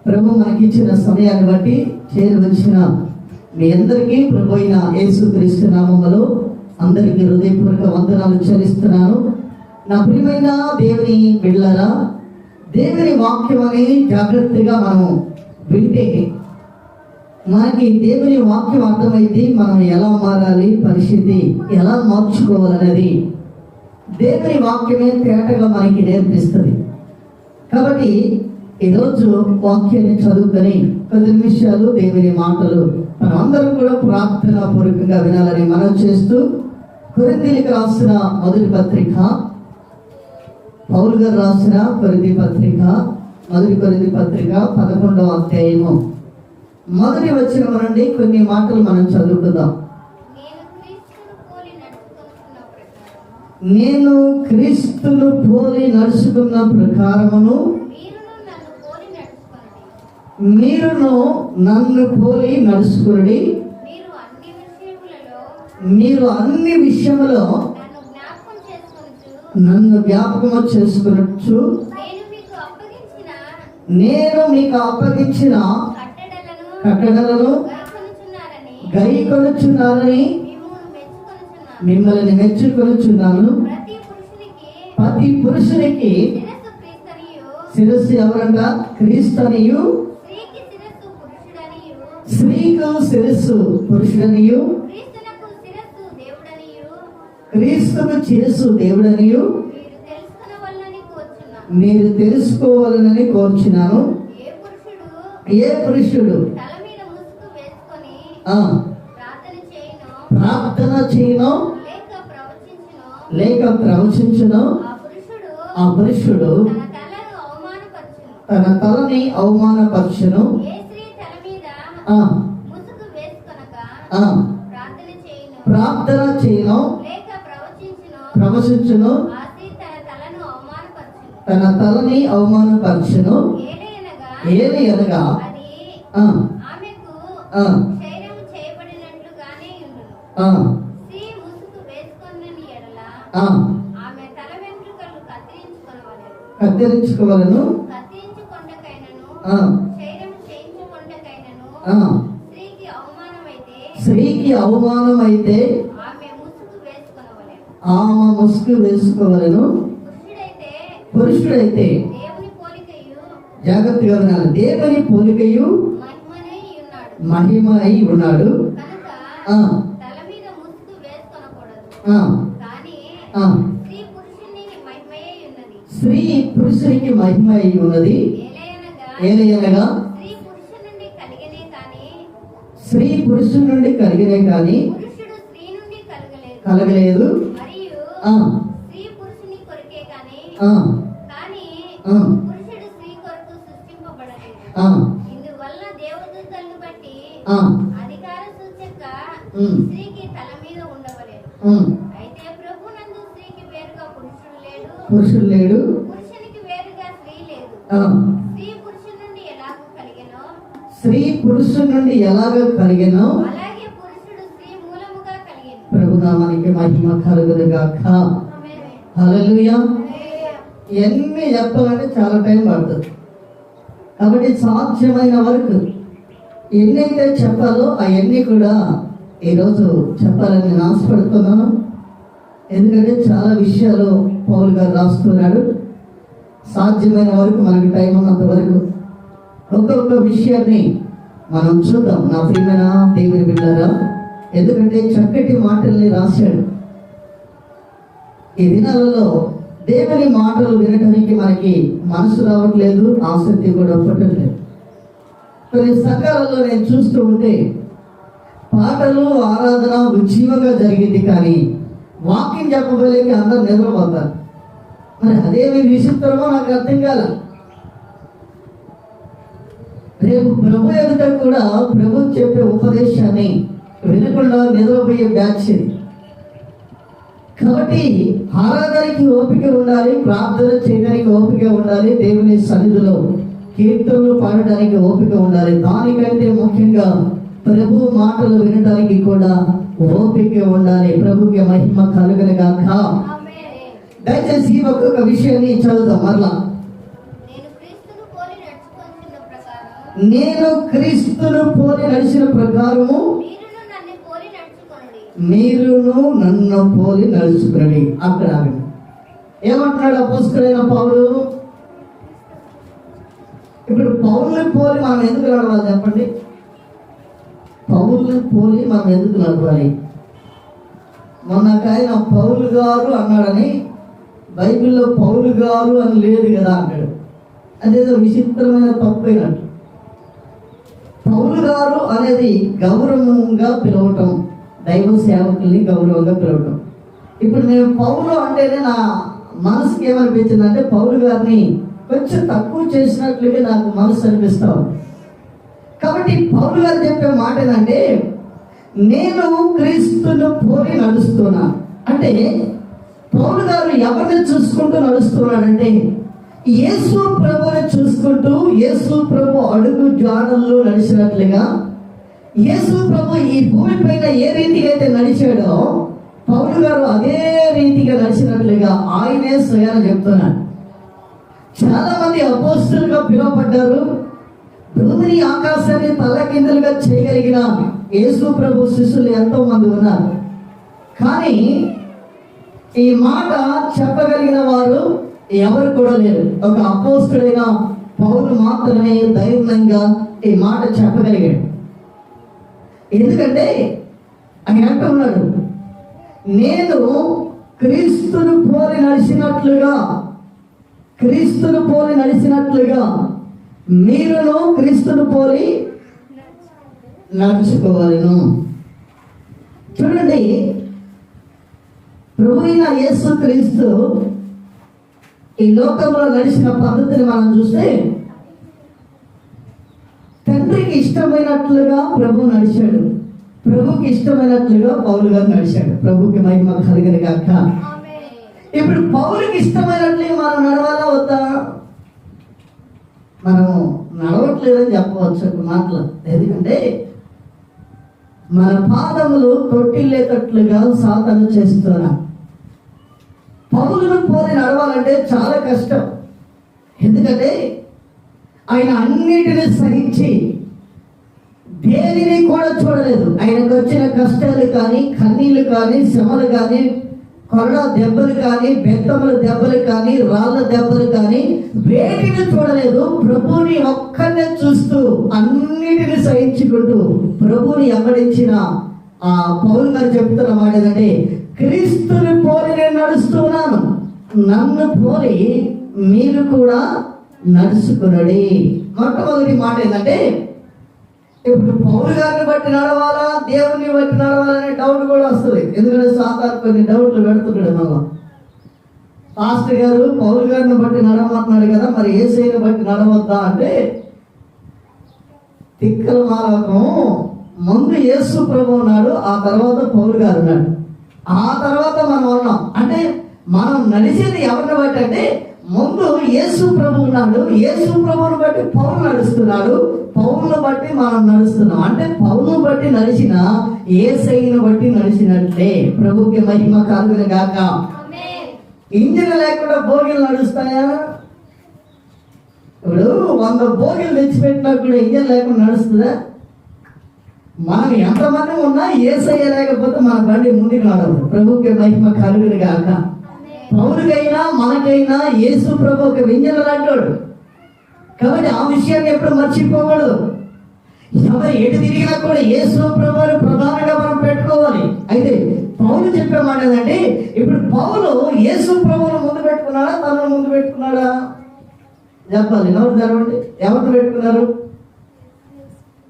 ప్రభు మనకిచ్చిన సమయాన్ని బట్టి చేరువచ్చిన మీ అందరికీ ప్రభు అయిన యేసుక్రీస్తు నామములో అందరికీ హృదయపూర్వక వందనాలు చెల్లిస్తున్నాను. నా ప్రియమైన దేవుని బిడ్డలారా, దేవుని వాక్యం అనేది జాగ్రత్తగా మనం వింటే మనకి దేవుని వాక్యం అర్థమైంది. మనం ఎలా మారాలి, పరిస్థితి ఎలా మార్చుకోవాలనేది దేవుని వాక్యమే తేటగా మనకి నేర్పిస్తుంది. కాబట్టి ఈరోజు వాక్యాన్ని చదువుకొని 10 నిమిషాలు దేవుని మాటలు మనం అందరం కూడా ప్రార్థనా పూర్వకంగా వినాలని మనం చేస్తూ, కొరింథీయులకు రాసిన మొదటి పత్రిక, పౌలు గారు రాసిన మొదటి కొరింథీ పత్రిక 11వ అధ్యాయము మొదటి వచనం నుండి కొన్ని మాటలు మనం చదువుకుందాం. నేను క్రీస్తును పోలి నడుచుకున్న ప్రకారమును మీరును నన్ను పోలి నడుచుకుని మీరు అన్ని విషయములో నన్ను జ్ఞాపకము చేసుకునొచ్చు. నేను మీకు అప్పగించిన కట్టడలను గైకొనుచున్నారని మిమ్మల్ని మెచ్చుకొనుచున్నాను. ప్రతి పురుషునికి శిరస్సు ఎవరంట? క్రీస్తునియు, స్త్రీకు శిరస్సు పురుషుడనియు, క్రీస్తుకు శిరస్సు దేవుడనియు మీరు తెలుసుకోవాలని కోరుచున్నాను. ఏ పురుషుడు ప్రార్థన చేయను లేక ప్రవచించును, ఆ పురుషుడు తన తలని అవమానపరచును. ప్రార్థన చేయను ప్రవచించును, తన తలని అవమానపరచును. ఏది అనగా కత్తిరించుకోవాలను, స్త్రీకి అవమానం అయితే ఆమె ముసుగు వేసుకోవాలను. పురుషుడైతే జాగ్రత్తగా వినాలి, దేవుని పోలికయు మహిమ అయి ఉన్నాడు. స్త్రీ పురుషునికి మహిమ అయి ఉన్నది. ఏదైనా స్త్రీ పురుషుని నుండి కలిగినే కానీ కలగలేదు. పురుషుడు లేడు, స్త్రీ పురుషుని నుండి ఎలాగ కలిగెనో ప్రభునామానికి మహిమ కలుగును గాక. హల్లెలూయా. ఎన్ని చెప్పాలంటే చాలా టైం పడుతుంది. కాబట్టి సాధ్యమైన వరకు ఎన్నైతే చెప్పాలో అవన్నీ కూడా ఈరోజు చెప్పాలని నేను ఆశపడుతున్నాను. ఎందుకంటే చాలా విషయాలు పౌలు గారు రాస్తున్నాడు. సాధ్యమైన వరకు మనకి టైం ఉన్నంత వరకు ఒక్కొక్క విషయాన్ని మనం చూద్దాం. నా ప్రియమైన దేవుని బిడ్డలారా, ఎందుకంటే చక్కటి మాటల్ని రాశాడు. ఈ దినాలలో దేవుని మాటలు వినటానికి మనకి మనసు రావట్లేదు, ఆసక్తి కూడా పట్టట్లేదు. కొన్ని సంఘాలలో నేను చూస్తూ ఉంటే పాటలు ఆరాధన ఉజ్జీవంగా జరిగింది, కానీ వాకింగ్ చెప్పబోలేక అందరూ నిద్రపోతారు. మరి అదేమి విచిత్రమో నాకు అర్థం కాల. రేపు ప్రభు ఎదుట కూడా ప్రభు చెప్పే ఉపదేశాన్ని వినకుండా నిద్రపోయే బ్యాచ్. కాబట్టి ఆరాధనకి ఓపిక ఉండాలి, ప్రార్థన చేయడానికి ఓపిక ఉండాలి, దేవుని సన్నిధిలో కీర్తనలు పాడడానికి ఓపిక ఉండాలి. దానికంటే ముఖ్యంగా ప్రభు మాటలు వినడానికి కూడా ఓపిక ఉండాలి. ప్రభుకి మహిమ కలుగును గాక. దయచేసి ఒక్కొక్క విషయాన్ని చదువుతాం. మరలా నేను క్రీస్తును పోలి నడిచిన ప్రకారము మీరును నన్ను పోలి నడుచుకునండి. అక్కడ ఏమంటున్నాడు అపోస్తలుడైన పౌలు? ఇప్పుడు పౌలుని పోలి మనం ఎందుకు నడవాలి చెప్పండి? పౌలుని పోలి మనం ఎందుకు నడవాలి? మొన్నకాయన పౌలు గారు అన్నాడని బైబిల్లో పౌలు గారు అని లేదు కదా అన్నాడు. అదేదో విచిత్రమైన తప్పైనట్టు. పౌలు గారు అనేది గౌరవంగా పిలవటం, దైవ సేవకుల్ని గౌరవంగా పిలవటం. ఇప్పుడు నేను పౌలు అంటేనే నా మనసుకి ఏమనిపించింది అంటే పౌలు గారిని కొంచెం తక్కువ చేసినట్లుగా నాకు మనసు అనిపిస్తా ఉంది. కాబట్టి పౌలు గారు చెప్పే మాట ఏంటంటే, నేను క్రీస్తును పోలి నడుస్తున్నా అంటే పౌలు గారు ఎవరిని చూసుకుంటూ నడుస్తున్నాడంటే యేసు ప్రభుని చూసుకుంటూ యేసు ప్రభు అడుగు జాడల్లో నడిచినట్లుగా, యేసు ప్రభు ఈ భూమి పైన ఏ రీతిగా అయితే నడిచాడో పౌలు గారు అదే రీతిగా నడిచినట్లుగా ఆయనే స్వయాన చెప్తున్నాడు. చాలా మంది అపోస్తలుగా పిలువబడ్డారు. భూమిని ఆకాశాన్ని తల్లకిందులుగా చేయగలిగిన యేసు ప్రభు శిష్యులు ఎంతో మంది ఉన్నారు. కానీ ఈ మాట చెప్పగలిగిన వారు ఎవరు కూడా లేరు. ఒక అపోస్తలుడైన పౌలు మాత్రమే ధైర్యంగా ఈ మాట చెప్పగలిగాడు. ఎందుకంటే ఆయన అంటున్నాడు, నేను క్రీస్తును పోలి నడిచినట్లుగా మీరును క్రీస్తును పోలి నడుచుకోవాలను. చూడండి, ప్రభు అయిన యేసు క్రీస్తు ఈ లోకంలో నడిచిన పద్ధతిని మనం చూస్తే తండ్రికి ఇష్టమైనట్లుగా ప్రభు నడిచాడు, ప్రభుకి ఇష్టమైనట్లుగా పౌలు గారు నడిచాడు. ప్రభుకి మహిమ కలిగిన గాక. ఇప్పుడు పౌలుకి ఇష్టమైనట్లుగా మనం నడవాలా వద్దా? మనం నడవట్లేదని చెప్పవచ్చు ఒక మాటలు. ఎందుకంటే మన పాదములు తొట్టిల్లేటట్లుగా సాధన చేస్తున్నా. పౌలును పోలి నడవాలంటే చాలా కష్టం. ఎందుకంటే ఆయన అన్నిటిని సహించి దేనిని కూడా చూడలేదు. ఆయనకు వచ్చిన కష్టాలు కానీ, కన్నీళ్లు కానీ, శ్రమలు కానీ, కొరడా దెబ్బలు కానీ, బెత్తముల దెబ్బలు కానీ, రాళ్ళ దెబ్బలు కానీ వేటిని చూడలేదు. ప్రభుని ఒక్కనే చూస్తూ అన్నిటిని సహించుకుంటూ ప్రభుని వెంబడించిన ఆ పౌలు గారు చెప్తున్న మాట ఏంటంటే, క్రీస్తుని పోలి నేను నడుస్తున్నాను, నన్ను పోలి మీరు కూడా నడుచుకునడి. మొట్టమొదటి మాట ఏంటంటే, ఇప్పుడు పౌలు గారిని బట్టి నడవాలా, దేవుని బట్టి నడవాలనే డౌట్ కూడా వస్తుంది. ఎందుకంటే సాతాను కొన్ని డౌట్లు పెడుతున్నాడు. మళ్ళా పాస్టర్ గారు పౌలు గారిని బట్టి నడవమంటున్నాడు కదా, మరి యేసయ్యని బట్టి నడవద్దా అంటే, తిక్కల మాలకం ముందు యేసు ప్రభు ఉన్నాడు, ఆ తర్వాత పౌలు గారు ఉన్నాడు, ఆ తర్వాత మనం ఉన్నాం. అంటే మనం నడిచేది ఎవరిని బట్టి అంటే, ముందు యేసు ప్రభు ఉన్నాడు, యేసు ప్రభువుని బట్టి పౌలు నడుస్తున్నాడు, పౌలును బట్టి మనం నడుస్తున్నాం. అంటే పౌలును బట్టి నడిచిన యేసయ్యను బట్టి నడిచినట్లే. ప్రభుకి మహిమ కలుగును గాక. ఇంజిన్ లేకుండా బోగిలు నడుస్తాయా? ఇప్పుడు 100 బోగిలు తెచ్చిపెట్టినా కూడా ఇంజిన్ లేకుండా నడుస్తుందా? మనం ఎంతమంది ఉన్నా యేసయ్య లేకపోతే మన బండి ముందుకు నడవదు. ప్రభుకి మహిమ కలుగును గాక. పౌలుకైనా మనకైనా యేసు ప్రభు ఒక ఇంజిన్ లాంటోడు. కాబట్టి ఆ విషయాన్ని ఎప్పుడు మర్చిపోకూడదు. ఎవరు ఎటు తిరిగినా కూడా యేసు ప్రభువుని ప్రధానంగా మనం పెట్టుకోవాలి. అయితే పౌలు చెప్పే మాట ఏంటంటే, ఇప్పుడు పౌలు యేసు ప్రభువును ముందు పెట్టుకున్నాడా, తనను ముందు పెట్టుకున్నాడా? చెప్పాలి. ఎవరు పెట్టుకున్నారు?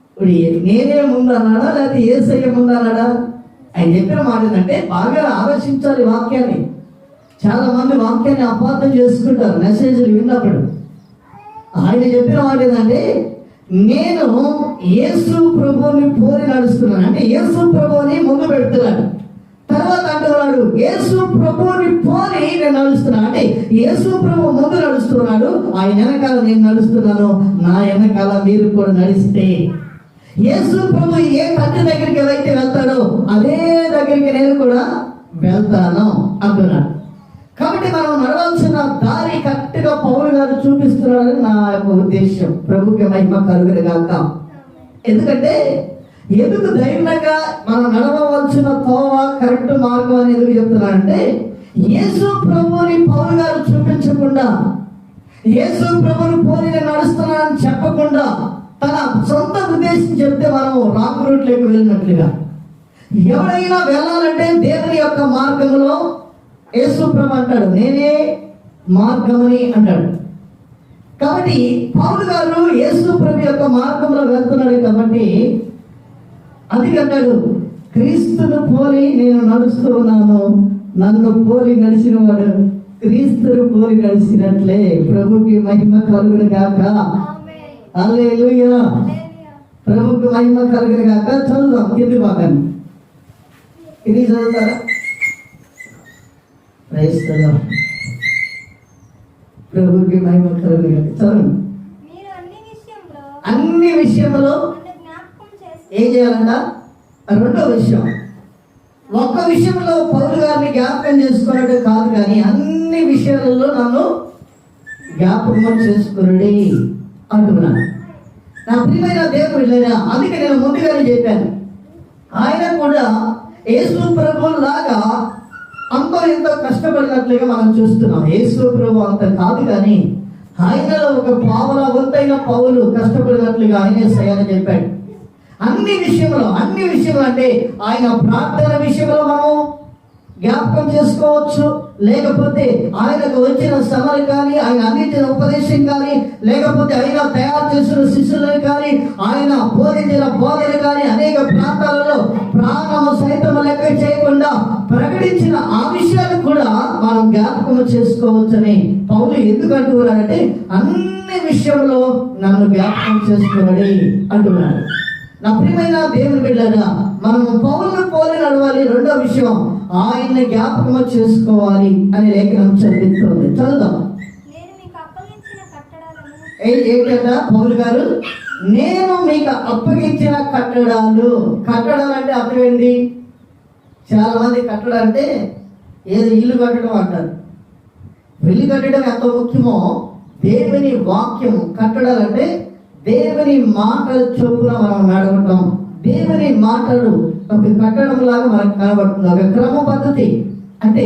ఇప్పుడు నేనే ముందు అన్నాడా, లేకపోతే యేసయ్య ముందు అన్నాడా? ఆయన చెప్పిన మాట ఏంటంటే, బాగా ఆలోచించాలి వాక్యాన్ని. చాలా మంది వాక్యాన్ని అపార్థం చేసుకుంటారు మెసేజ్లు విన్నప్పుడు. ఆయన చెప్పిన మాట ఏంటంటే, నేను యేసు ప్రభువుని పోలి నడుస్తున్నాను. అంటే యేసు ప్రభువుని ముందు పెడుతున్నాను. తర్వాత అంటున్నాడు, యేసు ప్రభువుని పోలి నేను నడుస్తున్నాను. అంటే యేసు ప్రభు ముందు నడుస్తున్నాడు, ఆయన వెనకాల నేను నడుస్తున్నాను. నా వెనకాల మీరు కూడా నడిస్తే యేసు ప్రభు ఏ తండ్రి దగ్గరికి అయితే వెళ్తాడో అదే దగ్గరికి నేను కూడా వెళ్తాను అంటున్నాడు. కాబట్టి మనం నడవాల్సిన దారి కరెక్ట్గా పౌలు గారు చూపిస్తున్నాడని నా యొక్క ఉద్దేశం. ప్రభుకి మహిమ కలుగును గాక. ఎందుకంటే ఎందుకు ధైర్యంగా మనం నడవవలసిన తోవ కరెక్ట్ మార్గం అని ఎందుకు చెప్తున్నానంటే, యేసు ప్రభుని పౌలు గారు చూపించకుండా, యేసు ప్రభుని పోలి నడుస్తున్నానని చెప్పకుండా తన సొంత ఉద్దేశం చెప్తే మనం రాంగ్ రూట్లోకి వెళ్ళినట్లుగా. ఎవరైనా వెళ్ళాలంటే దేవుని యొక్క మార్గంలో యేసు ప్రభు అంటాడు, నేనే మార్గమని అంటాడు. కాబట్టి పౌలు గారు యేసు ప్రభు యొక్క మార్గంలో వెళ్తున్నాడు కాబట్టి అది అంటాడు, క్రీస్తును పోలి నేను నడుస్తూ ఉన్నాను, నన్ను పోలి నడిచిన వాడు క్రీస్తును పోలి నడిచినట్లే. ప్రభుకి మహిమ కలుగును గాక. హల్లెలూయా. ప్రభుకి మహిమ కలుగును గాక. చదువుదాం కింది భాగాన్ని. ఇది చదువుతారా? Praise the Lord. ప్రభుకి మహిమ కలుగును గాక. చదువు. అన్ని విషయంలో ఏం చేయాలంట? రెండో విషయం, ఒక్క విషయంలో పౌలు గారిని జ్ఞాపకం చేసుకున్నట్టు కాదు, కానీ అన్ని విషయాలలో నన్ను జ్ఞాపకం చేసుకున్నాడు అంటున్నాను. నా ప్రియమైన దేవుడు వెళ్ళారా, అందుకే నేను ముందుగానే చెప్పాను, ఆయన కూడా యేసు ప్రభు లాగా అంతో ఎంతో కష్టపడినట్లుగా మనం చూస్తున్నాం. యేసు ప్రభు అంత కాదు, కానీ ఆయనలో ఒక పావల వంతైన పౌలు కష్టపడినట్లుగా ఆయనే స్వయాన్ని చెప్పాడు. అన్ని విషయంలో అంటే ఆయన ప్రార్థన విషయంలో మనం జ్ఞాపకం చేసుకోవచ్చు, లేకపోతే ఆయనకు వచ్చిన శ్రమలు కానీ, ఆయన అందించిన ఉపదేశం కానీ, లేకపోతే ఆయన తయారు చేసిన శిష్యులను కానీ, ఆయన బోధించిన బోధన కానీ, అనేక ప్రాంతాలలో ప్రాణము సైతం లెక్క చేయకుండా ప్రకటించిన ఆ విషయాలు కూడా మనం జ్ఞాపకం చేసుకోవచ్చని పౌలు ఎందుకు అంటున్నాడంటే, అన్ని విషయంలో నన్ను జ్ఞాపకం చేసుకోవాలి అంటున్నాడు. నా ప్రియమైన దేవుని బిడ్డలారా, మనం పౌలును పోలి నడవాలి. రెండో విషయం, ఆయన్ని జ్ఞాపకం చేసుకోవాలి అని లేఖనం చదివిస్తుంది. చదువుదాం. ఏంటంట పౌలు గారు? నేను మీకు అప్పగించిన కట్టడాలు. కట్టడాలు అంటే అర్థం ఏంటి? చాలా మంది కట్టడం అంటే ఏదో ఇల్లు కట్టడం అంటారు. ఇల్లు కట్టడం ఎంత ముఖ్యమో దేవుని వాక్యము. కట్టడాలంటే దేవుని మాటలు చొప్పున మనం నడవటం. దేవుని మాటలు ఒక కట్టడం లాగా మనకు కనబడుతుంది, ఒక క్రమ పద్ధతి. అంటే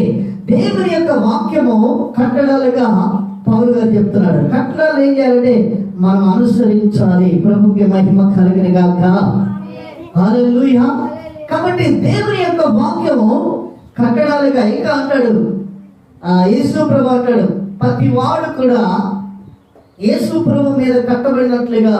దేవుని యొక్క వాక్యము కట్టడాలుగా పౌలు గారు చెప్తున్నాడు. కట్టడాలు ఏం చేయాలంటే మనం అనుసరించాలి. ప్రభుకి మహిమ కలుగును గాక. హల్లెలూయా. కాబట్టి దేవుని యొక్క వాక్యము కట్టడాలుగా ఇంకా అంటాడు, యేసు ప్రభు అంటాడు, ప్రతి వాడు కూడా యేసు ప్రభు మీద కట్టబడినట్లుగా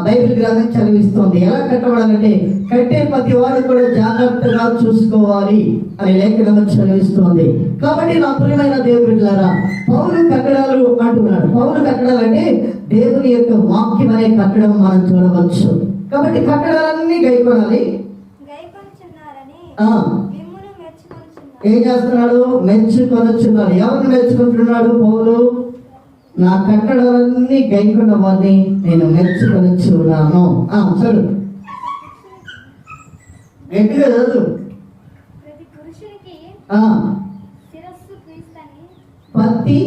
బైబిల్ గ్రంథం చదివిస్తోంది. ఎలా కట్టబడాలంటే కట్టే ప్రతి వాడు కూడా జాగ్రత్తగా చూసుకోవాలి అని లేఖనం చదివిస్తోంది. కాబట్టి నా ప్రియమైన దేవుని బిడ్డలారా, పౌలు కట్టడాలు అంటున్నాడు. పౌలు కట్టడాలంటే దేవుని యొక్క వాక్యం అనే కట్టడం మనం చూడవచ్చు. కాబట్టి కట్టడాలన్నీ గైకొనాలి. ఏం చేస్తున్నాడు? మెచ్చుకొనొచ్చున్నాడు. ఎవరిని మెచ్చుకుంటున్నాడు పౌలు? నా కట్టడాలన్నీ గైకొన్న వారిని నేను మెచ్చుకొనొచ్చున్నాను. చదువు, గట్టిగా చదువు. ప్రతి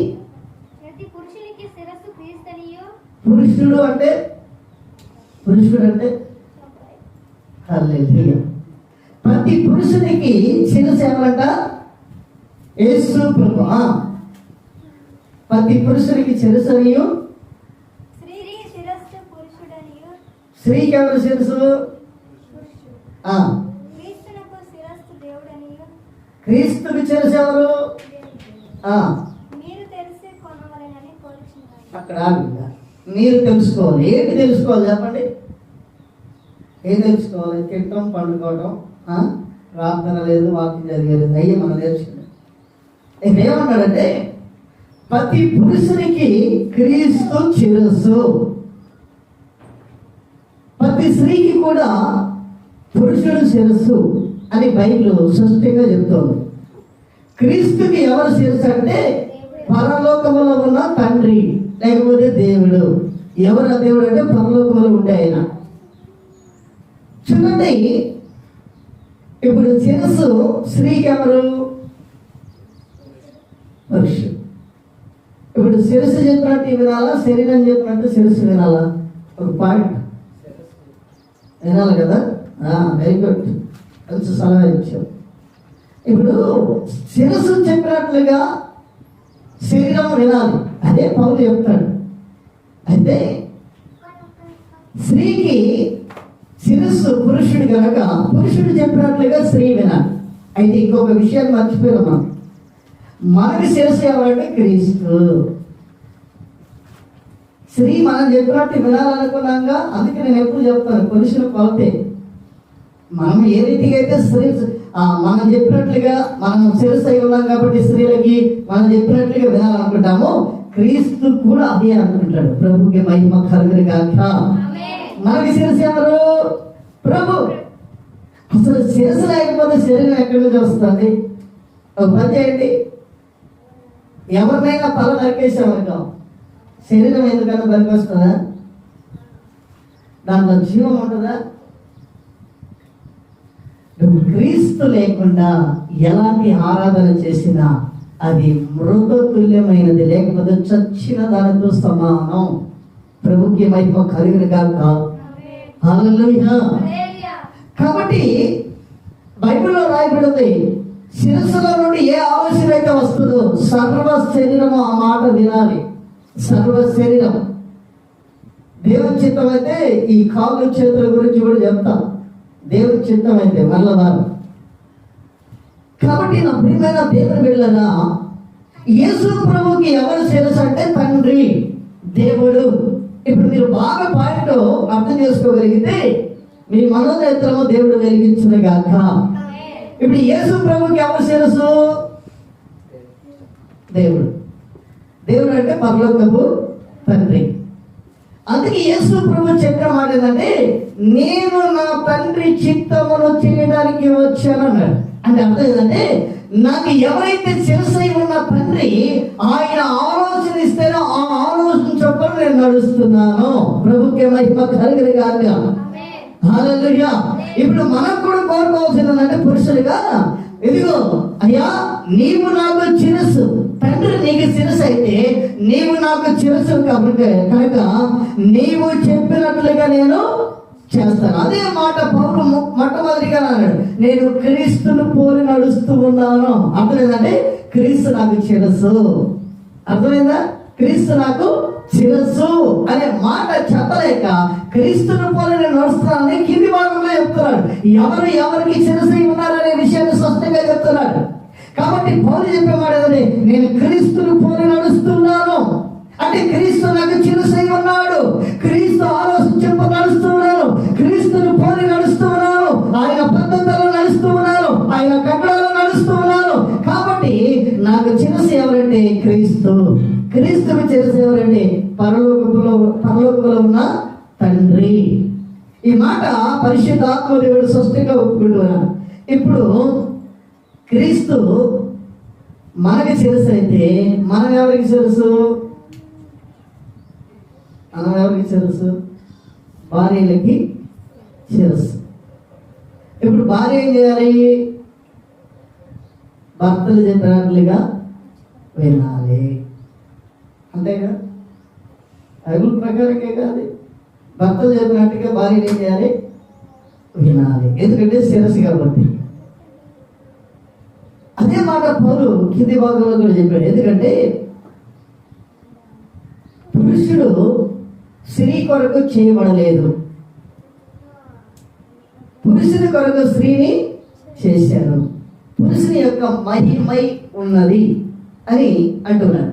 పురుషుడు అంటే హల్లెలూయా. ప్రతి పురుషునికి శిరస్సు ఎవరంట? యేసు ప్రభు. ప్రతి పురుషునికి శిరస్సునియు, స్త్రీకి ఎవరు శిరస్సు? క్రీస్తుకి శిరస్సు ఎవరు? అక్కడ మీరు తెలుసుకోవాలి. ఏంటి తెలుసుకోవాలి చెప్పండి? ఏం తెలుసుకోవాలి? తింటాం, పండుకోవడం, ప్రార్థన లేదు, వాక్యం చదివేది, అయ్యి మనం తెలుసుకున్నాం. ఏమన్నాడంటే ప్రతి పురుషునికి క్రీస్తు శిరస్సు. ప్రతి స్త్రీకి కూడా పురుషుడు శిరస్సు అని బైబిల్ స్పష్టంగా చెప్తోంది. క్రీస్తుకి ఎవరు శిరస్సు అంటే పరలోకములో ఉన్న తండ్రి, లేకపోతే దేవుడు. ఎవరు దేవుడు అంటే పరలోకములో ఉండే ఆయన. చూడండి, ఇప్పుడు శిరస్సు స్త్రీకి ఎవరు? ఇప్పుడు శిరస్సు చెప్పినట్టు వినాలా, శరీరం చెప్పినట్టు శిరస్సు వినాలా? ఒక పాయింట్ వినాలి కదా. వెరీ గుడ్, మంచి సలహా ఇచ్చావు. ఇప్పుడు శిరస్సు చెప్పినట్లుగా శరీరం వినాలి, అదే పౌలు చెప్తాడు. అయితే స్త్రీకి శిరస్సు పురుషుడు కనుక పురుషుడు చెప్పినట్లుగా స్త్రీ వినాలి. అయితే ఇంకొక విషయాన్ని మర్చిపోయాం, మనకి శిరస్సు ఎవరంటే క్రీస్తు. స్త్రీ మనం చెప్పినట్టు వినాలనుకున్నాగా. అందుకే నేను ఎప్పుడు చెప్తాను, పురుషుల కొలతే. మనం ఏ రీతిగా అయితే స్త్రీ మనం చెప్పినట్లుగా మనం శిరస్సు అయి ఉన్నాం కాబట్టి స్త్రీలకి మనం చెప్పినట్లుగా వినాలనుకుంటాము, క్రీస్తు కూడా అదే అనుకుంటాడు. ప్రభుకి మహిమ కలుగును గాక. మనకి శిరస్సు ఎవరు? ప్రభు. అసలు శిరస్సు లేకపోతే శరీరం ఎక్కడి నుంచి వస్తుంది? ఒక పని చేయండి, ఎవరినైనా తల నరికేసామనుకో, శరీరం ఎందుకన్నా పనికి వస్తుందా? దాంట్లో జీవం ఉంటుందా? క్రీస్తు లేకుండా ఎలాంటి ఆరాధన చేసినా అది మృతతుల్యమైనది, లేకపోతే చచ్చిన దానితో సమానం. ప్రభుకి మహిమ కలుగును గాక. హల్లెలూయా. కాబట్టి బైబిల్లో రాయబడింది, శిరస్సులో నుండి ఏ ఆలోచన అయితే వస్తుందో సర్వ శరీరము ఆ మాట వినాలి. సర్వ శరీరం. దేవుని చిత్తం అయితే ఈ కాళ్ళు చేతుల గురించి కూడా చెప్తాం. దేవుని చిత్తం అయితే మళ్ళవారు. కాబట్టి నా ప్రియమైన దేవుని బిడ్డలారా, యేసు ప్రభుకి ఎవరు శిరస్సు అంటే తండ్రి, దేవుడు. ఇప్పుడు మీరు బాగా పాయింట్ అర్థం చేసుకోగలిగితే మీ మనోనేత్రము దేవుడు వెలిగించును గాక. ఇప్పుడు యేసు ప్రభుకి ఎవరు శిరస్సు? దేవుడు. దేవుడు అంటే పరలోకపు తండ్రి. అందుకే యేసు ప్రభు చెప్పిన మాట ఏంటంటే, నేను నా తండ్రి చిత్తమును చేయడానికి వచ్చానన్నాడు. అంటే అర్థం ఏంటంటే, నాకు ఎవరైతే శిరస్సై ఉన్న తండ్రి ఆయన ఆలోచన ఇస్తేనో ఆ ఆలోచన చొప్పున నేను నడుస్తున్నాను. ప్రభుకే మహిమ కలుగును గాక. హల్లెలూయా. ఇప్పుడు మనం కూడా కోరుకోవాల్సిందంటే పురుషులుగా, ఇదిగో అయ్యా నీవు నాకు శిరస్సు, తండ్రి నీకు శిరస్సు అయితే నీవు నాకు శిరస్సు కాబట్టి కనుక నీవు చెప్పినట్లుగా నేను చేస్తాను. అదే మాట పౌలు మొట్టమొదటిగా అన్నాడు, నేను క్రీస్తును పోలి నడుస్తూ ఉన్నాను. అర్థమైందంటే క్రీస్తు నాకు శిరస్సు. అర్థమైందా? క్రీస్తు నాకు శిరస్సు అనే మాట చెప్పలేక క్రీస్తును పోలి నేను నడుస్తున్నానని కింది భాగంలో చెప్తున్నాడు. ఎవరికి శిరస్సు ఉన్నారనే విషయాన్ని స్పష్టంగా చెప్తున్నాడు. కాబట్టి పౌలు చెప్పే మాట ఏదంటే, నేను క్రీస్తును పోలి నడుస్తున్నాను అంటే క్రీస్తు నాకు శిరస్సై ఉన్నాడు. క్రీస్తు ఆలోచన చెప్పు నడుస్తున్నాను, క్రీస్తును పోలి నడుస్తున్నాను, ఆయన పద్ధతుల్లో నడుస్తున్నాను, ఆయన కట్టడలో నడుస్తున్నాను. కాబట్టి నాకు శిరస్సు ఎవరంటే క్రీస్తు. క్రీస్తుకు శిరస్సు ఎవరంటే పరలోకంలో ఉన్న తండ్రి. ఈ మాట పరిశుద్ధాత్మ దేవుడు స్పష్టంగా ఒప్పుకుంటున్నాడు. ఇప్పుడు క్రీస్తు మనకి శిరస్సు అయితే మనం ఎవరికి శిరస్సు? మనం ఎవరికి శిరస్సు? భార్యలకి శిరస్సు. ఇప్పుడు భార్య ఏం చేయాలి? భర్తలు చెప్పినట్లుగా వినాలి. అంతేగా? బైబిల్ ప్రకారంగా కాదు, భర్తలు చెప్పినట్టుగా భార్యలు ఏం చేయాలి? వినాలి. ఎందుకంటే శిరస్సు కాబట్టి. అదే మాట పౌలు కింది భాగంలో కూడా చెప్పాడు. ఎందుకంటే పురుషుడు స్త్రీ కొరకు చేయబడలేదు, పురుషుని కొరకు స్త్రీని చేశారు, పురుషుని యొక్క మహిమై ఉన్నది అని అంటున్నాడు.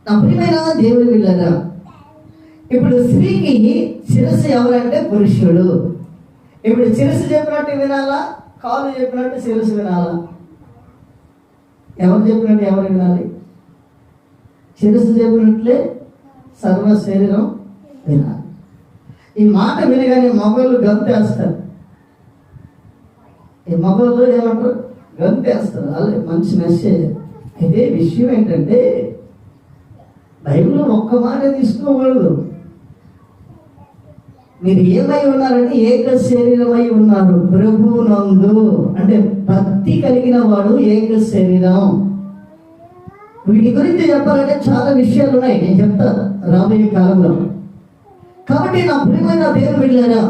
నా ప్రియమైన దేవుని బిడ్డలారా, ఇప్పుడు స్త్రీకి శిరస్సు ఎవరంటే పురుషుడు. ఇప్పుడు శిరస్సు చెప్పినట్టు వినాలా, కాలు చెప్పినట్టు శిరస్సు వినాలా? ఎవరు చెప్పినట్టు ఎవరు వినాలి? శిరస్సు చెప్పినట్లే సర్వ శరీరం వినాలి. ఈ మాట వినగానే మగవాళ్ళు గంతేస్తారు. ఈ మగవాళ్ళు ఏమంటారు? గంతేస్తారు. అలా మంచి మెసేజ్. అయితే విషయం ఏంటంటే బైబిల్లో ఒక్క మాట తీసుకోకూడదు. మీరు ఏమై ఉన్నారంటే ఏక శరీరమై ఉన్నారు ప్రభునందు. అంటే భక్తి కలిగిన వాడు ఏక శరీరం. వీటి గురించి చెప్పాలంటే చాలా విషయాలు ఉన్నాయి, నేను చెప్తాను రాబోయే కాలంలో. కాబట్టి నా ప్రియమైన దేవుని బిడ్డలారా,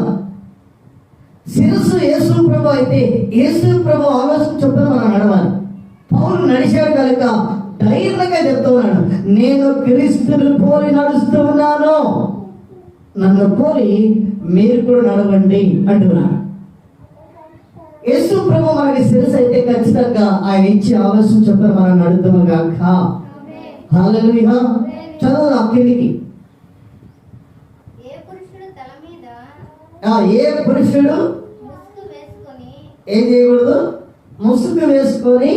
శిరస్సు యేసు ప్రభు అయితే యేసు ప్రభు ఆలోచన చొప్పున మనం నడవాలి. పౌలు నడిచాడు కనుక ధైర్యంగా చెప్తున్నాడు, నేను క్రీస్తుని పోలి నడుస్తూ ఉన్నాను, నన్ను పోలి మీరు కూడా నడవండి అంటున్నాడు. యేసు ప్రభు మనకి శిరస్సు అయితే ఖచ్చితంగా ఆయన ఇచ్చే ఆలోచన చొప్పున మనం నడుద్దాము గాక. హల్లెలూయా. చదువుదాం కిందికి. ఏ పురుషుడు ఏం చేయకూడదు? ముసుగు వేసుకొని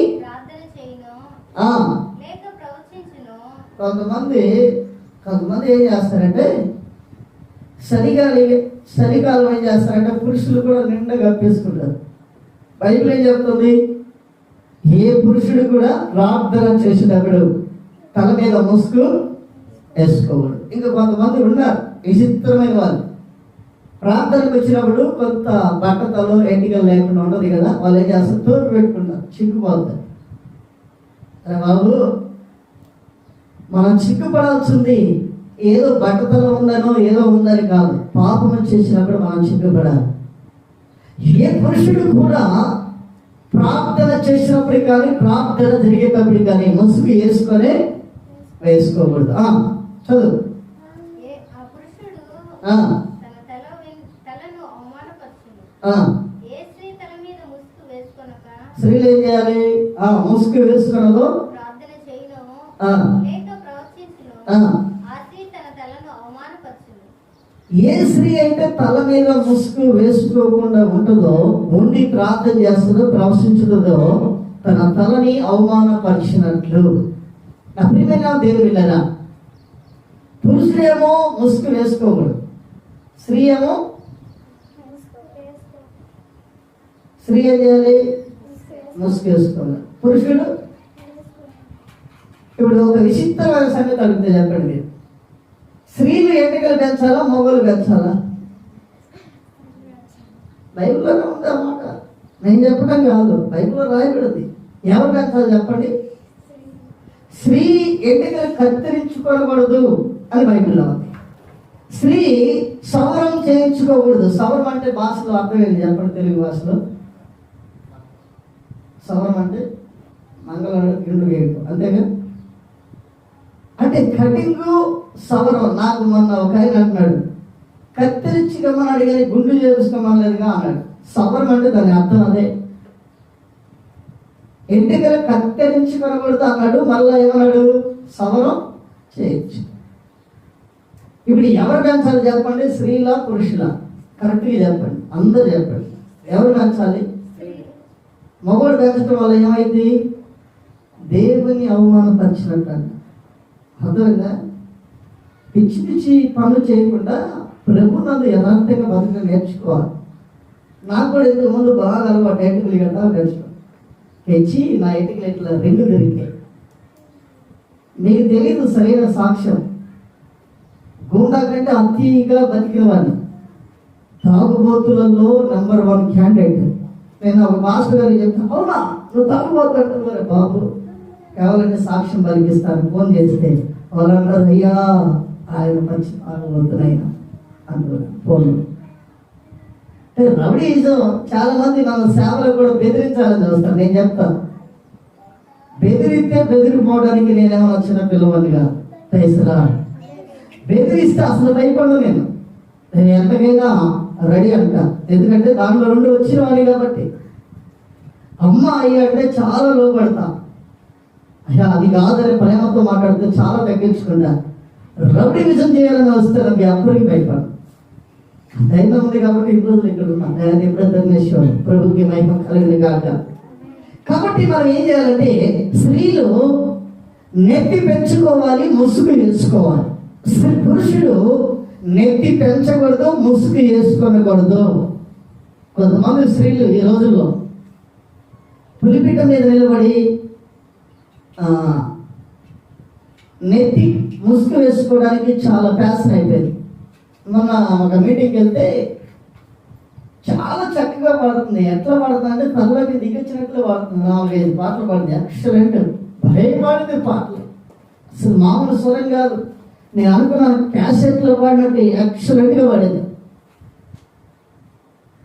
కొంతమంది ఏం చేస్తారంటే చలికాలం ఏం చేస్తారంటే పురుషులు కూడా నిండా కప్పేసుకుంటారు. బైబిల్ ఏం చెప్తుంది? ఏ పురుషుడు కూడా ప్రార్థన చేసేటప్పుడు తల మీద ముసుగు వేసుకోకూడదు. ఇంకా కొంతమంది ఉన్నారు విచిత్రమైన వాళ్ళు, ప్రార్థనకు వచ్చినప్పుడు కొంత బట్టతలో ఎంటికలు లేకుండా ఉండదు కదా, వాళ్ళు ఏం చేస్తారు? తోడు పెట్టుకుంటారు, చిక్కుపోతారు. అరే బాబు, మనం చిక్కుపడాల్సింది ఏదో బట్టతలో ఉందనో ఏదో ఉందని కాదు, పాపం చేసినప్పుడు మనం చిక్కుపడాలి. ఏ పురుషుడు కూడా ప్రార్థన చేసినప్పుడు కానీ ప్రార్థన జరిగేటప్పుడు కానీ ముసుగు వేసుకోకూడదు. చదువు. స్త్రీలు ఏం చేయాలి? ముసుగు వేసుకున్నదో ఏ స్త్రీ అయితే తల మీద ముసుగు వేసుకోకుండా ఉంటుందో, ఉండి ప్రార్థన చేస్తుందో, ప్రవశించుతుందో తన తలని అవమానపరిచినట్లు. నా ప్రియమైన దేవుని బిడ్డలారా, పురుషుడేమో ముసుగు వేసుకోకూడదు, స్త్రీ ఏం చేయాలి? ముసుగు వేసుకోవాలి. పురుషుడు ఇప్పుడు ఒక విచిత్రమైన సంగతి అడిగితే చెప్పండి మీరు, స్త్రీలు ఎంటికలు పెంచాలా మొగలు పెంచాలా? బైబిల్లోనే ఉంది అన్నమాట, నేను చెప్పడం కాదు, బైబిల్లో రాయబడింది. ఎవరు పెంచాలి చెప్పండి? స్త్రీ ఎంటికలు కత్తిరించుకోకూడదు అని బైబిల్లో ఉంది. స్త్రీ సవరం చేయించుకోకూడదు. సవరం అంటే భాషలో అర్థం ఏంటి చెప్పండి? తెలుగు భాషలో సవరం అంటే మంగళ గిండు వేయడం, అంతేగా? అంటే కటింగు సవరం. నాకు మొన్న ఒక ఆయన అంటున్నాడు, కత్తిరించుకోమన్నాడు కానీ గుండు చేపించుకోమలేదుగా అన్నాడు. సవరం అంటే దాని అర్థం అదే. ఎంటికలు కత్తిరించుకోకూడదు అన్నాడు, మళ్ళా ఏమన్నాడు? సవరం చేయొచ్చు. ఇప్పుడు ఎవరు పెంచాలి చెప్పండి? స్త్రీలా పురుషులా? కరెక్ట్గా చెప్పండి, అందరూ చెప్పండి. ఎవరు పెంచాలి? మగవాడు పెంచడం వల్ల ఏమైంది? దేవుని అవమానపరిచినట్టు అంట. అర్థమైందా? పిచ్చి పిచ్చి పనులు చేయకుండా ప్రభు నన్ను యథార్థంగా బతుక నేర్చుకోవాలి. నాకు కూడా ఇంతకు ముందు బాగా అలవాటు ఎటుకలు గడ్డ పెంచడం. పెంచి నా ఎటుకలు ఇట్లా రెండు తిరిగాయి. మీకు తెలియదు సరైన సాక్ష్యం. గుండా కంటే అతిగా బతికిన వాడిని, తాగుబోతులలో నెంబర్ 1 క్యాండిడేట్. నేను ఒక మాస్టర్ గారికి చెప్తాను, అవునా నువ్వు తాగుబోతు అంటారు బాబు, కావాలంటే సాక్ష్యం పలికిస్తాను. ఫోన్ చేస్తే వాళ్ళు అంటారు, అయ్యా ఆయన మంచి తాగుబోతున్నాయినా అంటారు ఫోన్లో. అంటే రౌడీజం చాలా మంది మన సేవలో కూడా బెదిరించాలని చూస్తాను. నేను చెప్తాను, బెదిరిస్తే బెదిరిపోవడానికి నేనేమన్నా చిన్న పిల్లవాడిగా తెలుసురా. బెదిరిస్తే అసలు భయపడను నేను ఎంతకైనా రెడీ అంట. ఎందుకంటే దాంట్లో 2 వచ్చిన వాడిని కాబట్టి. అమ్మ అయ్య అంటే చాలా లోపడతా, అయ్యా అది కాదని ప్రేమతో మాట్లాడితే చాలా తగ్గించుకుంటా. రౌడీ విజయం చేయాలని వస్తే నాకు అప్పటికి భయపడు. ధైర్యం ఉంది కాబట్టి ఈ రోజులు ఇక్కడ ఉన్నాం. ధన్యేశ్వరం ప్రభుకి మహిమ కలిగింది కాక. కాబట్టి మనం ఏం చేయాలంటే స్త్రీలు నెత్తి పెంచుకోవాలి, ముసుగు వేసుకోవాలి. పురుషుడు నెత్తి పెంచకూడదు, ముసుగు వేసుకోనకూడదు. కొంతమంది స్త్రీలు ఈ రోజుల్లో పులిపీట మీద నిలబడి నెత్తి ముసుగు వేసుకోవడానికి చాలా ఫ్యాషన్ అయిపోయింది. మొన్న ఒక మీటింగ్కి వెళ్తే చాలా చక్కగా పాడుతుంది. ఎట్లా పాడుతుంది అంటే తనలోకి దిగొచ్చినట్లు పాడుతుంది. 4-5 పాటలు పాడింది. ఎక్సలెంట్, భయం పాడింది పాటలు. అసలు మామూలు స్వరం కాదు. నేను అనుకున్నాను క్యాసెట్లో పాడినట్టు ఎక్సలెంట్గా పాడేది,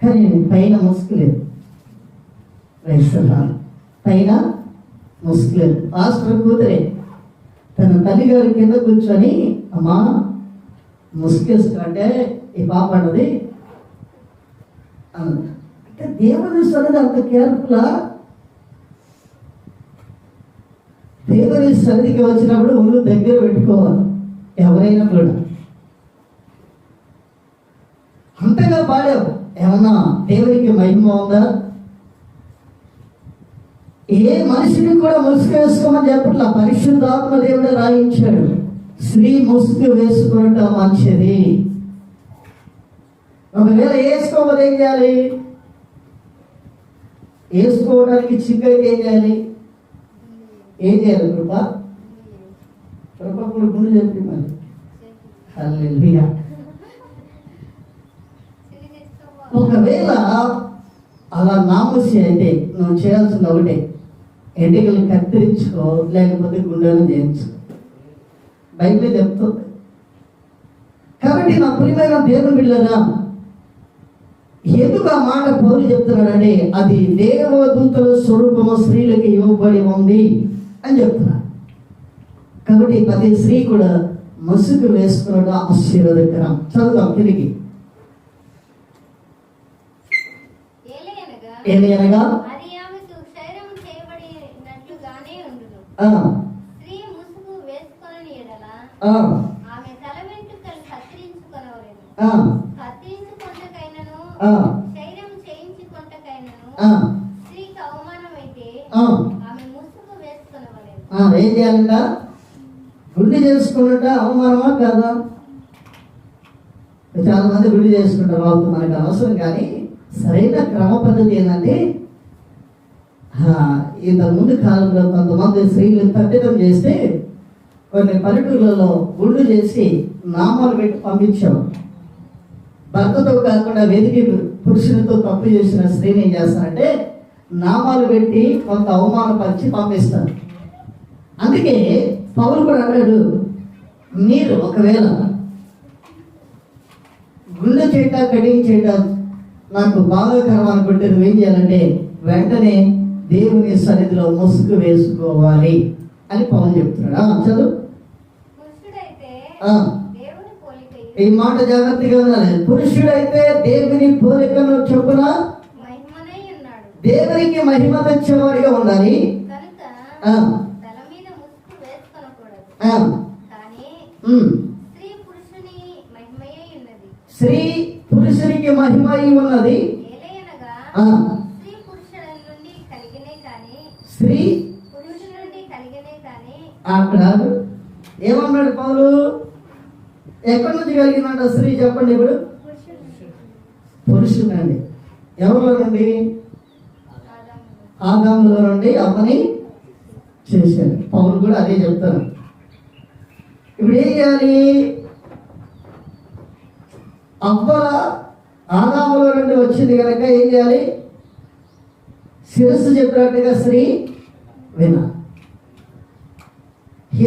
కానీ పైన ముసుగులేదు. పైన ముసుగులేదు. పాస్టర్ కూతురే తన తల్లిగారి కింద కూర్చొని, అమ్మా ముసుగేసుకుంటే ఈ పాప అన్నది అన్నది. అంటే దేవుని సన్నిధి అంత కేర్ఫుల్లా. దేవుని సన్నిధికి వచ్చినప్పుడు ఒళ్ళు దగ్గర పెట్టుకోవాలి ఎవరైనా కూడా. అంతగా పాడావు, ఏమన్నా దేవునికి మహిమ ఉందా? ఏ మనిషిని కూడా ముసుగు వేసుకోమని చెప్పట్లా, పరిశుద్ధాత్మ దేవుడే రాయించాడు. స్త్రీ ముసుగు వేసుకోవటం మంచిది. ఒకవేళ వేసుకోవాలి ఏం చేయాలి? వేసుకోవడానికి చిక్కైతే ఏం చేయాలి? ఏం చేయాలి? కృపప్పుడు గుండె చెప్పి మరి హల్లెలూయా. ఒకవేళ అలా నామూసి అయితే నువ్వు చేయాల్సిన ఒకటే, ఎంటికలు కత్తిరించుకో, లేకపోతే గుండెలు చేయించుకో. బైబిల్ చెప్తుంది. కాబట్టి నా ప్రియమైన దేవుని బిడ్డలారా, ఎందుకు ఆ మాట పౌలు చెప్తున్నాడంటే, అది దేవదూతల స్వరూపము స్త్రీలకి ఇవ్వబడి ఉంది అని చెప్తున్నాడు. కాబట్టి ప్రతి స్త్రీ కూడా ముసుగు వేసుకున్నట్టు ఆశీర్వాదకరం. చదువుతాం తిరిగి. ఏలయనగా ఏం చేయాలంట? గుండె చేసుకున్నట్ట అవమానమా కాదా? చాలా మంది గుండె చేసుకుంటారు, వాళ్ళతో మనకు అవసరం. కానీ సరైన క్రమ పద్ధతి ఏంటంటే, ఇంతకుముందు కాలంలో కొంతమంది స్త్రీలు తప్పిదం చేస్తే కొన్ని పల్లెటూళ్ళలో గుండు చేసి నామాలు పెట్టి పంపించాం. భర్తతో కాకుండా వెతికి పురుషులతో తప్పు చేసిన స్త్రీని ఏం చేస్తారంటే నామాలు పెట్టి కొంత అవమానపరిచి పంపిస్తారు. అందుకే పౌలు కూడా అన్నాడు, మీరు ఒకవేళ గుండె చేయట కటింగ్ చేయటం నాకు బాధాకరం అనుకుంటే నువ్వేం చేయాలంటే వెంటనే దేవుని సన్నిధిలో ముసుగు వేసుకోవాలి అని పౌలు చెప్తున్నాడు. చదువు. ఈ మాట జాగ్రత్తగా ఉండాలి. పురుషుడైతే దేవుని పోలికను చొప్పున దేవునికి మహిమ తెచ్చేవాడిగా ఉండాలి. స్త్రీ పురుషునికి మహిమ ఉన్నది. స్త్రీ అక్కడ ఏమన్నాడు పౌలు? ఎక్కడి నుంచి కలిగిందంట స్త్రీ? చెప్పండి. ఇప్పుడు పురుషుడండి. ఎవరిలో నుండి? ఆదాములో నుండి అమ్మని చేశాడు. పౌలు కూడా అదే చెప్తాను. ఇప్పుడు ఏం చేయాలి? అవ్వ ఆదాములో నుండి వచ్చింది కనుక ఏం చేయాలి? శిరస్సు చెప్పినట్టుగా స్త్రీ వినా.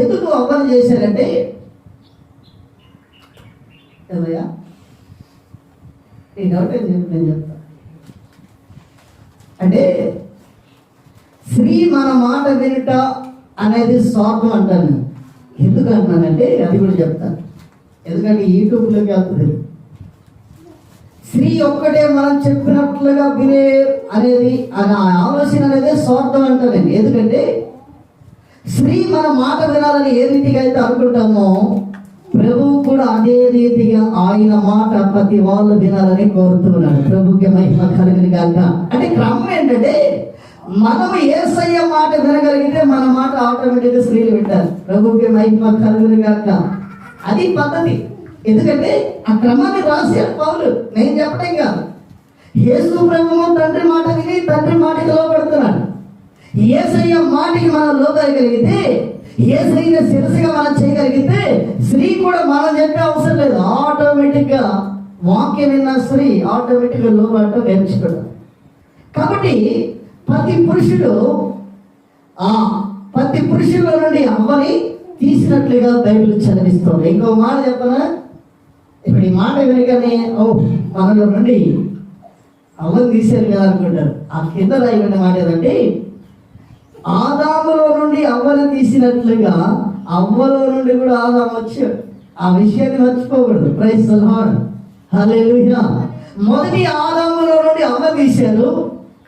ఎందుకు అవ్వని చేశారంటే, కదయ్యా ఈ డౌట్ నేను చెప్తా. అంటే స్త్రీ మన మాట వినుట అనేది స్వార్థం అంటాను. ఎందుకు అంటున్నానంటే అది కూడా చెప్తాను. ఎందుకంటే యూట్యూబ్లోకి వెళ్తుంది. స్త్రీ ఒక్కటే మనం చెప్పినట్లుగా వినే అనేది ఆలోచన అనేది స్వార్థం అంటానండి. ఎందుకంటే స్త్రీ మన మాట వినాలని ఏ రీతిగా అయితే అనుకుంటామో ప్రభువు కూడా అదే రీతిగా ఆయన మాట ప్రతి వాళ్ళు వినాలని కోరుతున్నాడు. ప్రభుకి మహిమ కలుగును గాక. అంటే క్రమం ఏంటంటే, మనము యేసయ్య మాట వినగలిగితే మన మాట ఆటోమేటిక్గా స్త్రీలు వింటారు. ప్రభుకి మహిమ కలుగును గాక. అది పద్ధతి. ఎందుకంటే ఆ క్రమాన్ని రాశాడు పౌలు, నేను చెప్పడం కాదు. యేసు ప్రభువు తండ్రి మాట విని తండ్రి మాటకి లోబడుతున్నాడు. యేసయ్య మాటకి మనం లోబడగలిగితే, యేసయ్య శిరస్సుగా మనం చేయగలిగితే, స్త్రీ కూడా మనం చెప్పే అవసరం లేదు. ఆటోమేటిక్గా వాక్యం విన్న స్త్రీ ఆటోమేటిక్గా లోబడటం నేర్చుకుంటారు. కాబట్టి ప్రతి పురుషుడు నుండి అవ్వని తీసినట్లుగా బైబిల్ చదివిస్తుంది. ఇంకో మాట చెప్పనా, ఇప్పుడు ఈ మాట వినగానే ఓ మనలో నుండి అవ్వను తీశారు కదా అనుకుంటారు. ఆ కింద రాయబడిన మాట ఏదంటే, ఆదాములో నుండి అవ్వను తీసినట్లుగా అవ్వలో నుండి కూడా ఆదాము వచ్చాడు. ఆ విషయాన్ని మర్చిపోకూడదు. ప్రైజ్ ది లార్డ్, హల్లెలూయా. మొదటి ఆదాములో నుండి అవ్వ తీశారు,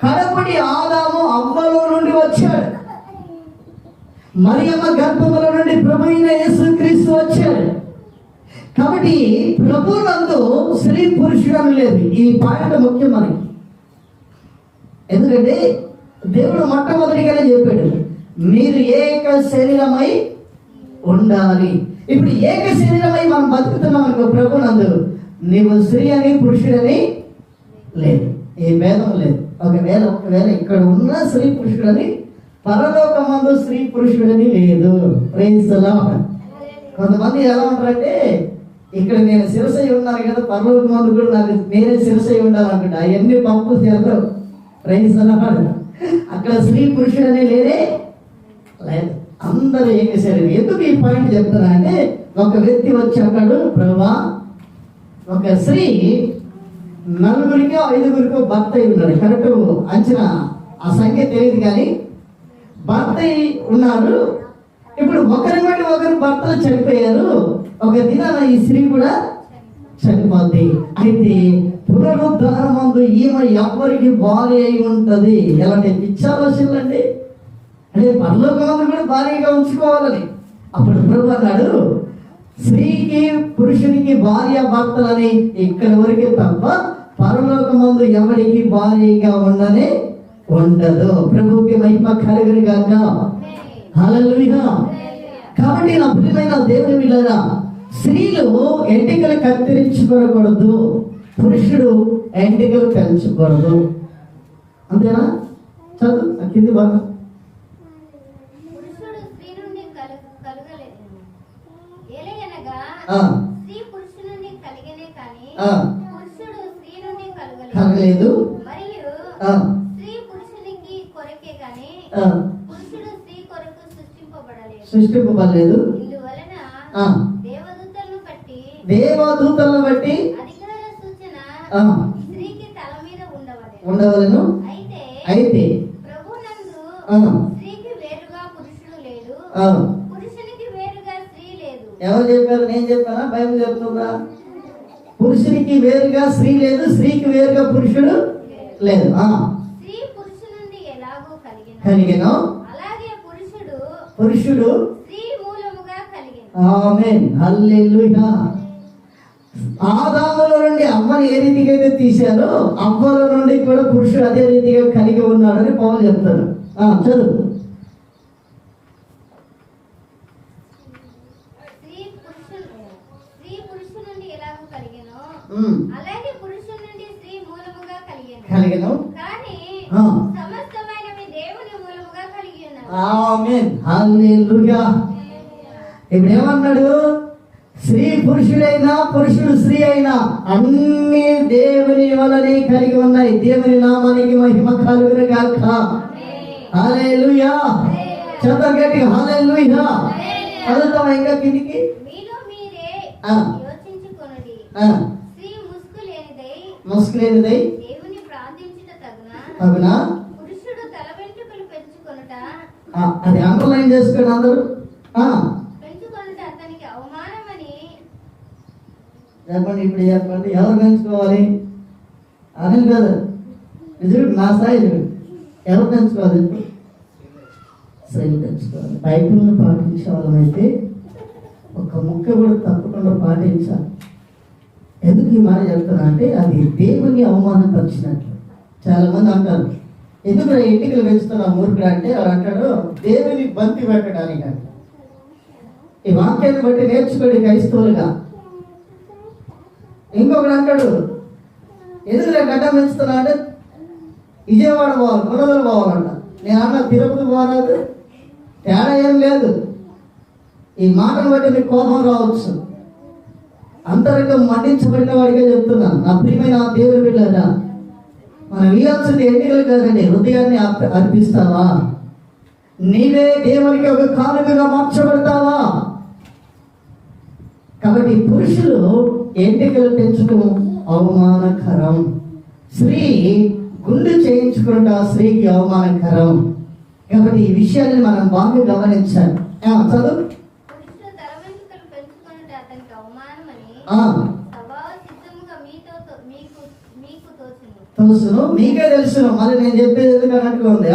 కడపటి ఆదాము అవ్వలో నుండి వచ్చాడు. మరియమ్మ గర్భములో నుండి ప్రభు అయిన యేసుక్రీస్తు వచ్చాడు. కాబట్టి ప్రభునందు స్త్రీ పురుషుడు అని లేదు. ఈ పాయింట్ ముఖ్యం మనకి. ఎందుకంటే దేవుడు మొట్టమొదటిగానే చెప్పాడు, మీరు ఏక శరీరమై ఉండాలి. ఇప్పుడు ఏక శరీరమై మనం బతుకుతున్నాం అనుకో ప్రభునందు, నీవు స్త్రీ అని పురుషుడని లేదు, ఏ భేదం లేదు. ఒకవేళ ఇక్కడ ఉన్న స్త్రీ పురుషుడని, పరలోకమందు స్త్రీ పురుషుడని లేదు. Praise the Lord. కొంతమంది ఎలా ఉంటారంటే, ఇక్కడ నేను శిరసై ఉన్నాను కదా, పరలోకమందు కూడా నేనే శిరసై ఉండాలనుకుంటా. అవన్నీ పంపు చేస్తారు. Praise the Lord. అక్కడ స్త్రీ పురుషుడని లేదే లేదు, అందరూ ఏక శరీరం. ఎందుకు ఈ పాయింట్ చెప్తున్నా అంటే, ఒక వ్యక్తి వచ్చి అన్నాడు, ప్రభువా, ఒక స్త్రీ 4 5 భర్త అయి ఉన్నాడు. కరెక్ట్ అంచనా ఆ సంఖ్య తెలియదు, కానీ భర్త ఉన్నారు. ఇప్పుడు ఒకరి బట్టి ఒకరు భర్తలు చనిపోయారు. ఒక దినాన ఈ స్త్రీ కూడా చనిపోద్ది. అయితే పునరుద్ధానమందు ఈమె ఎవరికి భార్య అయి ఉంటది. ఎలాంటి పిచ్చాలోచనలండి అంటే పరలోకమందు కూడా భార్యగా ఉంచుకోవాలని. అప్పుడు ప్రభు అన్నాడు, స్త్రీకి పురుషునికి భార్య భర్తలని ఇక్కడ వరకే తప్ప పరలోకమందు ఎవరికి భార్యగా ఉండనే ఉండదు. ప్రభుకి మహిమ కలుగును గాక, హల్లెలూయా. కాబట్టి నా ప్రియమైన దేవుని బిడ్డలారా, స్త్రీలు ఎంటికలు కత్తిరించుకోకూడదు, పురుషుడు ఎంటికలు పెంచకూడదు. అంతేనా? చదువు కింది బాగా. కలగలేదు, సృష్టింపబడలేదు. దేవదూతలను బట్టి ఉండవలను. అయితే ఎవరు చెప్పారు? నేను చెప్పానా? బైబిల్ చెప్తుందా? పురుషునికి వేరుగా స్త్రీ లేదు, స్త్రీకి వేరుగా పురుషుడు లేదు. కలిగిన పురుషుడు ఆమేన్, హల్లెలూయా. ఆదాములో నుండి అవ్వని ఏ రీతిగా అయితే తీశారో, అవ్వలో నుండి కూడా పురుషుడు అదే రీతిగా కలిగి ఉన్నాడని పౌలు చెప్తాడు. చదువు. కలిగను ఆమేన్, హల్లెలూయా. ఇప్పుడు ఏమన్నాడు? స్త్రీ పురుషుడైనా పురుషుడు స్త్రీ అయినా అన్ని దేవుని వలనే కలిగి ఉన్నాయి. దేవుని నామానికి మహిమ కలుగును గాక, హల్లెలూయా. చదవండి గట్టిగా, హల్లెలూయా. చదువుతావా ఇంకా కిందికి? ముసుగులేనిదై అవునా? అది అండర్లైన్ చేసుకోండి అందరూ. చెప్పండి, ఇప్పుడు చెప్పండి, ఎవరు పెంచుకోవాలి? అనిల్ కదా నిజుడు, నా స్థాయి ఎవరు పెంచుకోవాలి? స్త్రీలు పెంచుకోవాలి. బైబిల్ని పాటించే వాళ్ళమైతే ఒక ముక్క కూడా తప్పకుండా పాటించాలి. ఎందుకు ఈ మాట చెప్తున్నా అంటే, అది దేవుని అవమానపరిచినట్లు. చాలా మంది అంటారు, ఎందుకు ఎంటికలు పెంచుతున్నా మూర్ఖుడు అంటే, వాడు అంటాడు దేవుని బంతి పెట్టడానికి. ఈ వాక్యాన్ని బట్టి నేర్చుకోండి క్రైస్తవులుగా. ఇంకొకడు అంటాడు, ఎందుకు గడ్డ పెంచుతున్నా అంటే విజయవాడ పోవాలి, కొనదలు పోవాలంట. నేను అన్న తిరుపతి పోరాదు, తేడా ఏం లేదు. ఈ మాటను బట్టి మీకు కోపం రావచ్చు. అంతరంగం మండించబడిన వాడిగా చెప్తున్నాను. నా ప్రియమైన దేవుని బిడ్డలారా, మనం ఇవ్వాల్సింది ఎన్నికలు కాదండి, హృదయాన్ని అర్పిస్తావా? నీవే దేవునికి ఒక కానుకగా మార్చబడతావా? కాబట్టి పురుషులు ఎంటికలు పెంచడం అవమానకరం. స్త్రీ గుండు చేయించుకుంట స్త్రీకి అవమానకరం. కాబట్టి ఈ విషయాన్ని మనం బాగా గమనించాలి. చదువు. తోసును, మీకే తెలుసును. మళ్ళీ నేను చెప్పేది ఎందుకు అన్నట్టుగా ఉంది.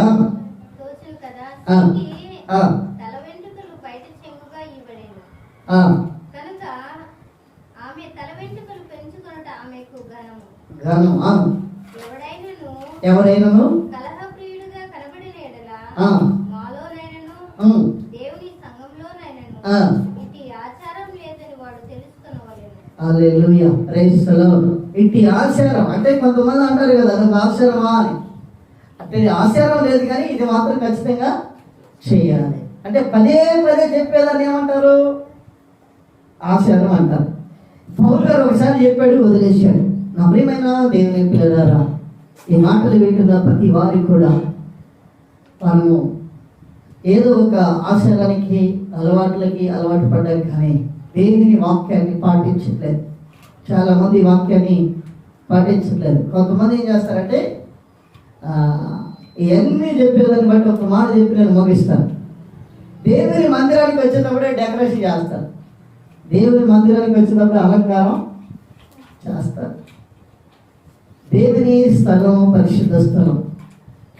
ఎవరైనాను హల్లెలూయా, ప్రైజ్ ది లార్డ్. ఇట్టి ఆచారం అంటే కొంతమంది అంటారు కదా, అదొక ఆచారమా అని. అంటే ఆచారం లేదు, కానీ ఇది మాత్రం ఖచ్చితంగా చేయాలి అంటే పదే పదే చెప్పేదాన్ని ఏమంటారు? ఆచారం అంటారు. పౌలు గారు ఒకసారి చెప్పాడు, వదిలేశాడు. నా ప్రియమైన దేవుని పిల్లలారా, ఈ మాటలు వింటున్న ప్రతి వారికి కూడా మనము ఏదో ఒక ఆచారానికి అలవాట్లకి అలవాటు పడ్డారు, కానీ దేవుని వాక్యాన్ని పాటించట్లేదు. చాలామంది వాక్యాన్ని పాటించట్లేదు. కొంతమంది ఏం చేస్తారంటే ఇవన్నీ చెప్పేదాన్ని బట్టి ఒక మాట చెప్పి నేను ముగిస్తాను. దేవుని మందిరానికి వచ్చేటప్పుడే డెకరేషన్ చేస్తారు. దేవుని మందిరానికి వచ్చేటప్పుడు అలంకారం చేస్తారు. దేవుని స్థలం పరిశుద్ధ స్థలం.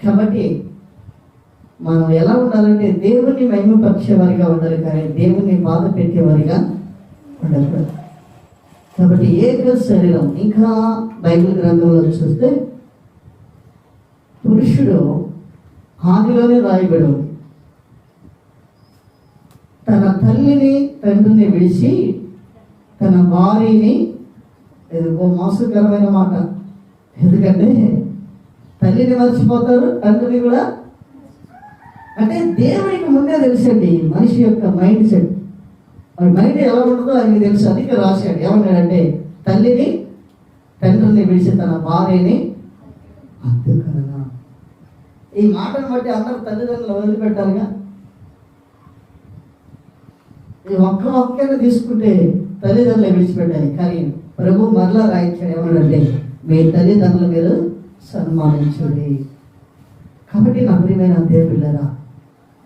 కాబట్టి మనం ఎలా ఉండాలంటే దేవుని మహిమపరిచేవారిగా ఉండాలి, కానీ దేవుని బాధ పెట్టేవారిగా ఉండకూడదు. కాబట్టి ఏక శరీరం. ఇంకా బైబిల్ గ్రంథంలో చూస్తే పురుషుడు ఆదిలోనే రాయబడి ఉంది, తన తల్లిని తండ్రిని విడిచి తన భార్యని. ఇది ఓ మోసకరమైన మాట, ఎందుకంటే తల్లిని మర్చిపోతారు, తండ్రిని కూడా. అంటే దేవునికి ముందే తెలుసండి మనిషి యొక్క మైండ్ సెట్. వాడి మైండ్ ఎలా ఉంటుందో ఆయనకి తెలుసు. అందుకే రాశాడు, ఏమన్నాడంటే తల్లిని తండ్రిని విడిచి తన భార్యని. అందుకనా ఈ మాటను బట్టి అందరూ తల్లిదండ్రులు వదిలిపెట్టాలిగా. ఈ ఒక్క వాక్యాన్ని తీసుకుంటే తల్లిదండ్రులు విడిచిపెట్టాలి, కానీ ప్రభు మరలా రాయించాడు, ఏమన్నాడంటే మీ తల్లిదండ్రులు మీరు సన్మానించండి. కాబట్టి నా ప్రియమైన దేవుళ్ళరా,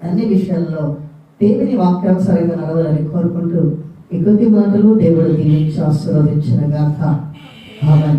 అన్ని విషయాల్లో దేవుని వాక్యానుసారంగా నడవాలని కోరుకుంటూ ఈ కొద్ది మాటలు దేవుడు దీవించి ఆశీర్వదించిన గాక. ఆమేన్.